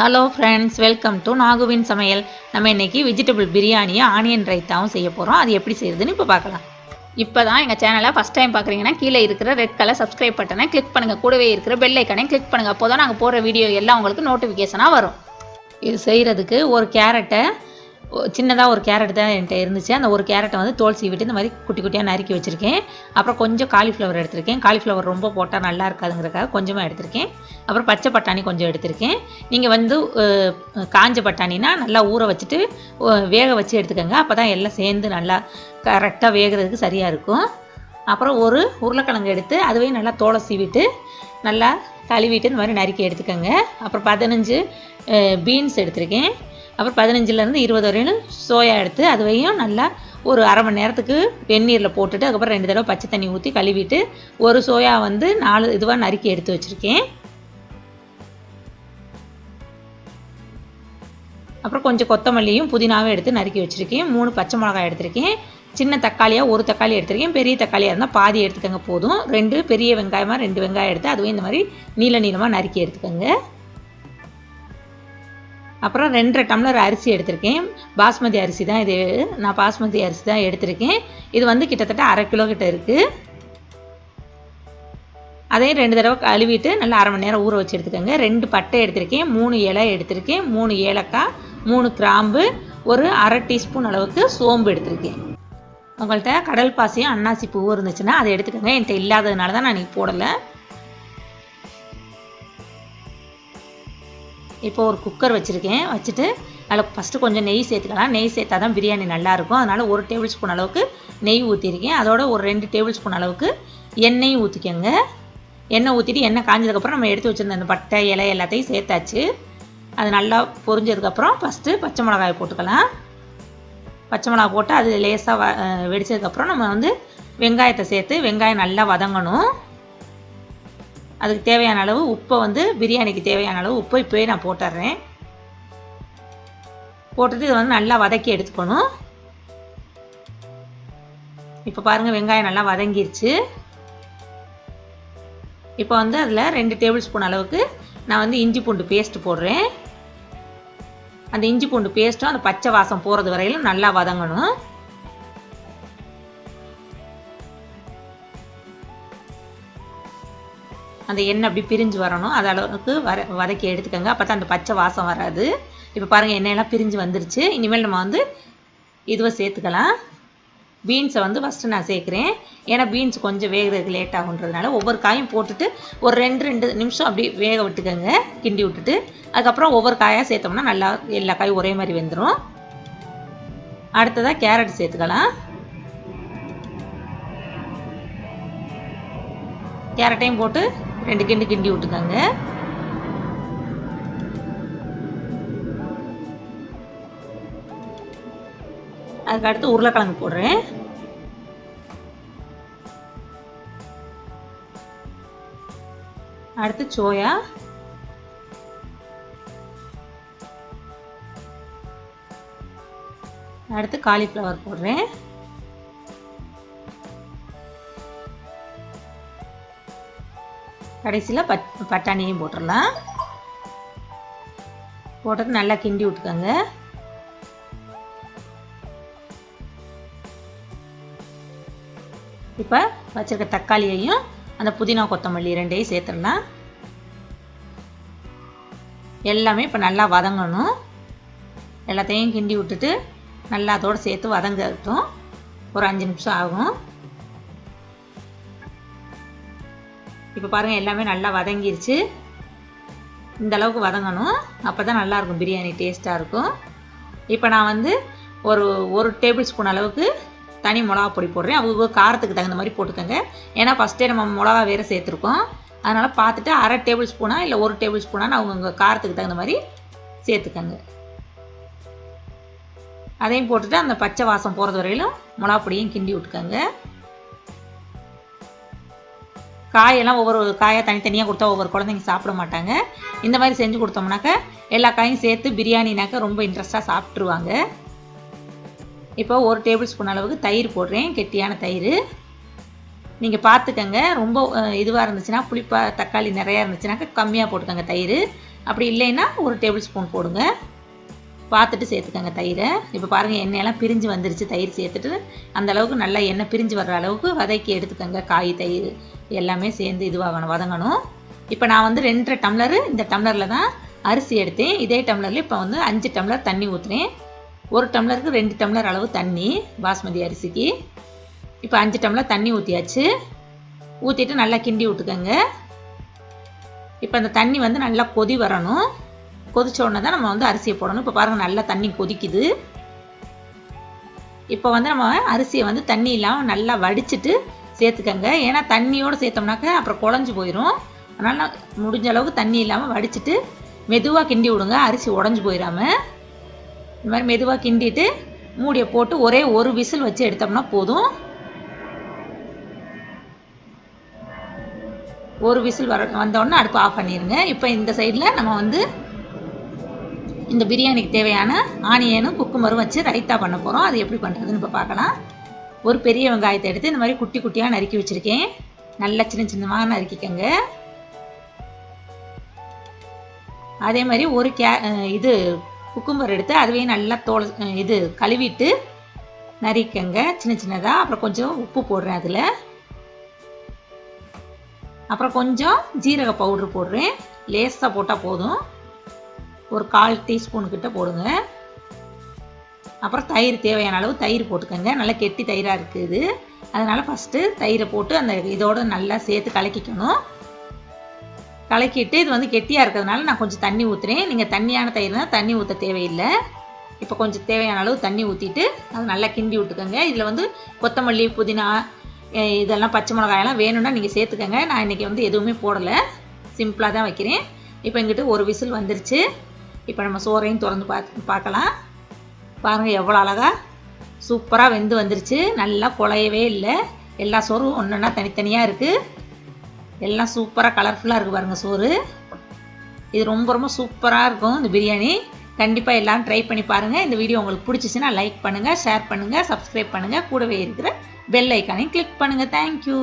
Hello friends, welcome to நாகுவின் சமையல். நம்ம இன்றைக்கி வெஜிடபிள் பிரியாணியும் ஆனியன் ரைத்தாவும் செய்ய போகிறோம். அது எப்படி செய்யுதுன்னு இப்போ பார்க்கலாம். இப்போ தான் எங்கள் சேனலை ஃபஸ்ட் டைம் பார்க்குறீங்கன்னா கீழே இருக்கிற ரெட் கலர் சப்ஸ்கிரைப் பட்டனை கிளிக் பண்ணுங்கள். கூடவே இருக்கிற பெல் ஐக்கனையும் கிளிக் பண்ணுங்கள். அப்போ தான் நாங்கள் போடுற வீடியோ எல்லாம் உங்களுக்கு நோட்டிஃபிகேஷனாக வரும். இது செய்கிறதுக்கு ஒரு கேரட்டை, சின்னதாக ஒரு கேரட் தான் என்கிட்ட இருந்துச்சு. அந்த ஒரு கேரட்டை வந்து தோல் சீவிட்டு இந்த மாதிரி குட்டி குட்டியாக நறுக்கி வச்சுருக்கேன். அப்புறம் கொஞ்சம் காலிஃப்ளவர் எடுத்திருக்கேன். காலிஃப்ளவர் ரொம்ப போட்டால் நல்லா இருக்காதுங்கிறக்காக கொஞ்சமாக எடுத்திருக்கேன். அப்புறம் பச்சை பட்டாணி கொஞ்சம் எடுத்திருக்கேன். நீங்கள் வந்து காஞ்ச பட்டாணினா நல்லா ஊற வச்சுட்டு வேக வச்சு எடுத்துக்கோங்க. அப்போ தான் எல்லாம் சேர்ந்து நல்லா கரெக்டாக வேகிறதுக்கு சரியாக இருக்கும். அப்புறம் ஒரு உருளைக்கிழங்கு எடுத்து அதுவே நல்லா தோலை சீவிட்டு நல்லா கழுவிட்டு இந்த மாதிரி நறுக்கி எடுத்துக்கோங்க. அப்புறம் 15 பீன்ஸ் எடுத்திருக்கேன். அப்புறம் 15லேருந்து 20 வரையும் சோயா எடுத்து அதுவையும் நல்லா ஒரு அரை மணி நேரத்துக்கு வெந்நீரில் போட்டுட்டு அதுக்கப்புறம் 2 தடவை பச்சை தண்ணி ஊற்றி கழுவிட்டு ஒரு சோயா வந்து 4 இதுவாக நறுக்கி எடுத்து வச்சுருக்கேன். அப்புறம் கொஞ்சம் கொத்தமல்லியும் புதினாவும் எடுத்து நறுக்கி வச்சுருக்கேன். 3 பச்சை மிளகாய் எடுத்திருக்கேன். சின்ன தக்காளியாக ஒரு தக்காளி எடுத்திருக்கேன். பெரிய தக்காளியாக இருந்தால் பாதி எடுத்துக்கோங்க போதும். 2 பெரிய வெங்காயமாக 2 வெங்காயம் எடுத்து அதுவே இந்த மாதிரி நீளமாக நறுக்கி எடுத்துக்கோங்க. அப்புறம் 2.5 டம்ளர் அரிசி எடுத்திருக்கேன். பாஸ்மதி அரிசி தான் இது. நான் பாஸ்மதி அரிசி தான் எடுத்திருக்கேன். இது வந்து கிட்டத்தட்ட 1/2 கிலோ கிட்ட இருக்குது. அதையும் 2 தடவை கழுவிட்டு நல்லா அரை மணி நேரம் ஊற வச்சு எடுத்துக்கோங்க. 2 பட்டை எடுத்திருக்கேன். 3 இலை எடுத்திருக்கேன். 3 ஏலக்காய், 3 கிராம்பு, ஒரு 1/2 டீஸ்பூன் அளவுக்கு சோம்பு எடுத்திருக்கேன். உங்கள்கிட்ட கடல் பாசியும் அன்னாசி பூவும் இருந்துச்சுன்னா அதை எடுத்துக்கோங்க. என்கிட்ட இல்லாததுனால தான் நான் இன்றைக்கி போடலை. இப்போ ஒரு குக்கர் வச்சுருக்கேன். வச்சுட்டு அதில் ஃபஸ்ட்டு கொஞ்சம் நெய் சேர்த்துக்கலாம். நெய் சேர்த்தா தான் பிரியாணி நல்லாயிருக்கும். அதனால் 1 டேபிள் ஸ்பூன் அளவுக்கு நெய் ஊற்றிருக்கேன். அதோட ஒரு 2 டேபிள் ஸ்பூன் அளவுக்கு எண்ணெயும் ஊற்றிக்கோங்க. எண்ணெய் ஊற்றிட்டு எண்ணெய் காஞ்சதுக்கப்புறம் நம்ம எடுத்து வச்சுருந்த அந்த பட்டை இலை எல்லாத்தையும் சேர்த்தாச்சு. அது நல்லா பொரிஞ்சதுக்கப்புறம் ஃபஸ்ட்டு பச்சை மிளகாய் போட்டுக்கலாம். பச்சை மிளகாய் போட்டு அது லேசாக வெடித்ததுக்கப்புறம் நம்ம வந்து வெங்காயத்தை சேர்த்து வெங்காயம் நல்லா வதங்கணும். அதுக்கு தேவையான அளவு உப்பை வந்து பிரியாணிக்கு தேவையான அளவு உப்பை இப்போயே நான் போட்டுடுறேன். போட்டுட்டு இதை வந்து நல்லா வதக்கி எடுத்துக்கணும். இப்போ பாருங்கள், வெங்காயம் நல்லா வதங்கிருச்சு. இப்போ வந்து அதில் 2 டேபிள் ஸ்பூன் அளவுக்கு நான் வந்து இஞ்சி பூண்டு பேஸ்ட்டு போடுறேன். அந்த இஞ்சி பூண்டு பேஸ்ட்டும் அந்த பச்சை வாசம் போகிறது வரையிலும் நல்லா வதங்கணும். அந்த எண்ணெய் அப்படி பிரிஞ்சு வரணும். அது அளவுக்கு வதக்கி எடுத்துக்கோங்க. அப்போ தான் அந்த பச்சை வாசம் வராது. இப்போ பாருங்கள், எண்ணெயெல்லாம் பிரிஞ்சு வந்துருச்சு. இனிமேல் நம்ம வந்து இதுவை சேர்த்துக்கலாம். பீன்ஸை வந்து ஃபஸ்ட்டு நான் சேர்க்குறேன். ஏன்னா பீன்ஸ் கொஞ்சம் வேகிறதுக்கு லேட் ஆகுன்றதுனால ஒவ்வொரு காயும் போட்டுட்டு ஒரு 2 நிமிஷம் அப்படி வேக விட்டுக்கோங்க, கிண்டி விட்டுட்டு. அதுக்கப்புறம் ஒவ்வொரு காயாக சேர்த்தோம்னா நல்லா எல்லா காயும் ஒரே மாதிரி வெந்துடும். அடுத்ததாக கேரட் சேர்த்துக்கலாம். கேரட்டையும் போட்டு 2 கிண்டி விட்டுக்கோங்க. அதுக்கு அடுத்து உருளைக்கிழங்கு போடுறேன். அடுத்து சோயா, அடுத்து காலிஃப்ளவர் போடுறேன். கடைசியில் பட்டாணியும் போட்டுடலாம். போட்டது நல்லா கிண்டி விட்டுக்கோங்க. இப்போ வச்சுருக்க தக்காளியையும் அந்த புதினா கொத்தமல்லி 2ஐயும் சேர்த்துடலாம். எல்லாமே இப்போ நல்லா வதங்கணும். எல்லாத்தையும் கிண்டி விட்டுட்டு நல்லா அதோடு சேர்த்து வதங்கட்டும். ஒரு 5 நிமிஷம் ஆகும். இப்போ பாருங்கள், எல்லாமே நல்லா வதங்கிருச்சு. இந்த அளவுக்கு வதங்கணும். அப்போ தான் நல்லாயிருக்கும், பிரியாணி டேஸ்ட்டாக இருக்கும். இப்போ நான் வந்து ஒரு டேபிள் ஸ்பூன் அளவுக்கு தனி மிளகா பொடி போடுறேன். அவங்க காரத்துக்கு தகுந்த மாதிரி போட்டுக்கோங்க. ஏன்னா ஃபஸ்ட்டே நம்ம மிளகா வேறு சேர்த்துருக்கோம். அதனால் பார்த்துட்டு 1/2 டேபிள் ஸ்பூனா இல்லை 1 டேபிள் ஸ்பூனான்னு அவங்க காரத்துக்கு தகுந்த மாதிரி சேர்த்துக்கோங்க. அதையும் போட்டுட்டு அந்த பச்சை வாசம் போகிறது வரையிலும் மிளகா பொடியும் கிண்டி விட்டுக்கோங்க. காயெல்லாம் ஒவ்வொரு காயாக தனித்தனியாக கொடுத்தா ஒவ்வொரு குழந்தைங்க சாப்பிட மாட்டாங்க. இந்த மாதிரி செஞ்சு கொடுத்தோம்னாக்க எல்லா காயும் சேர்த்து பிரியாணினாக்க ரொம்ப இன்ட்ரெஸ்ட்டாக சாப்பிட்ருவாங்க. இப்போ 1 டேபிள் ஸ்பூன் அளவுக்கு தயிர் போடுறேன், கெட்டியான தயிர். நீங்கள் பார்த்துக்கங்க. ரொம்ப இதுவாக இருந்துச்சுன்னா, புளிப்பாக தக்காளி நிறையா இருந்துச்சுனாக்கா கம்மியாக போட்டுக்கோங்க தயிர். அப்படி இல்லைன்னா 1 டேபிள் ஸ்பூன் போடுங்க. பார்த்துட்டு சேர்த்துக்கங்க தயிரை. இப்போ பாருங்கள் எண்ணெயெல்லாம் பிரிஞ்சு வந்துருச்சு. தயிர் சேர்த்துட்டு அந்த அளவுக்கு நல்லா எண்ணெய் பிரிஞ்சு வர்ற அளவுக்கு வதக்கி எடுத்துக்கங்க. காய் தயிர் எல்லாமே சேர்ந்து இதுவாகணும், வதங்கணும். இப்போ நான் வந்து 2.5 டம்ளர் இந்த டம்ளரில் தான் அரிசி எடுத்தேன். இதே டம்ளரில் இப்போ வந்து 5 டம்ளர் தண்ணி ஊற்றுறேன். 1 டம்ளருக்கு 2 டம்ளர் அளவு தண்ணி பாஸ்மதி அரிசிக்கு. இப்போ 5 டம்ளர் தண்ணி ஊற்றியாச்சு. ஊற்றிட்டு நல்லா கிண்டி விட்டுக்கோங்க. இப்போ அந்த தண்ணி வந்து நல்லா கொதி வரணும். கொதிச்ச உடனே தான் நம்ம வந்து அரிசியை போடணும். இப்போ பாருங்கள் நல்லா தண்ணி கொதிக்குது. இப்போ வந்து நம்ம அரிசியை வந்து தண்ணி இல்லாமல் நல்லா வடிச்சிட்டு சேர்த்துக்கங்க. ஏன்னா தண்ணியோடு சேர்த்தோம்னாக்க அப்புறம் குழஞ்சி போயிடும். அதனால் முடிஞ்ச அளவுக்கு தண்ணி இல்லாமல் வடிச்சிட்டு மெதுவாக கிண்டி விடுங்க. அரிசி உடஞ்சி போயிடாமல் இந்த மாதிரி மெதுவாக கிண்டிட்டு மூடியை போட்டு ஒரே ஒரு விசில் வச்சு எடுத்தோம்னா போதும். ஒரு விசில் வந்தோடனே அடுப்பு ஆஃப் பண்ணிடுங்க. இப்போ இந்த சைடில் நம்ம வந்து இந்த பிரியாணிக்கு தேவையான ஆனியனும் குக்கும்பரும் வச்சு ரைத்தா பண்ண போகிறோம். அது எப்படி பண்ணுறதுன்னு இப்போ பார்க்கலாம். ஒரு பெரிய வெங்காயத்தை எடுத்து இந்த மாதிரி குட்டி குட்டியாக நறுக்கி வச்சுருக்கேன். நல்லா சின்ன சின்னமாக நறுக்கிக்கங்க. அதே மாதிரி ஒரு இது குக்கும்பர் எடுத்து அதுவே நல்லா கழுவிட்டு நறுக்கங்க சின்ன சின்னதாக. அப்புறம் கொஞ்சம் உப்பு போடுறேன் அதில். அப்புறம் கொஞ்சம் ஜீரக பவுட்ரு போடுறேன். லேசாக போட்டால் போதும். ஒரு 1/4 டீஸ்பூன் கிட்ட போடுங்க. அப்புறம் தயிர் தேவையான அளவு தயிர் போட்டுக்கோங்க. நல்லா கெட்டி தயிராக இருக்குது. அதனால் ஃபஸ்ட்டு தயிரை போட்டு அந்த இதோடு நல்லா சேர்த்து கலக்கிக்கணும். கலக்கிட்டு இது வந்து கெட்டியாக இருக்கிறதுனால நான் கொஞ்சம் தண்ணி ஊற்றுறேன். நீங்கள் தண்ணியான தயிர்னால் தண்ணி ஊற்ற தேவையில்லை. இப்போ கொஞ்சம் தேவையான அளவு தண்ணி ஊற்றிட்டு அது நல்லா கிண்டி விட்டுக்கோங்க. இதில் வந்து கொத்தமல்லி, புதினா, இதெல்லாம் பச்சை மிளகாயெல்லாம் வேணும்னா நீங்கள் சேர்த்துக்கங்க. நான் இன்றைக்கி வந்து எதுவுமே போடலை, சிம்பிளாக தான் வைக்கிறேன். இப்போ எங்கிட்ட ஒரு விசில் வந்துருச்சு. இப்போ நம்ம சோறையும் திறந்து பார்க்கலாம். பாருங்கள் எவ்வளோ அழகாக சூப்பராக வெந்து வந்துருச்சு. நல்லா குழையவே இல்லை. எல்லா சோறும் ஒன்றுன்னா தனித்தனியாக இருக்குது. எல்லாம் சூப்பராக கலர்ஃபுல்லாக இருக்குது பாருங்கள் சோறு. இது ரொம்ப ரொம்ப சூப்பராக இருக்கும் இந்த பிரியாணி. கண்டிப்பாக எல்லோரும் ட்ரை பண்ணி பாருங்கள். இந்த வீடியோ உங்களுக்கு பிடிச்சிச்சின்னா லைக் பண்ணுங்கள், ஷேர் பண்ணுங்கள், சப்ஸ்கிரைப் பண்ணுங்கள். கூடவே இருக்கிற பெல் ஐக்கானையும் கிளிக் பண்ணுங்கள். தேங்க்யூ.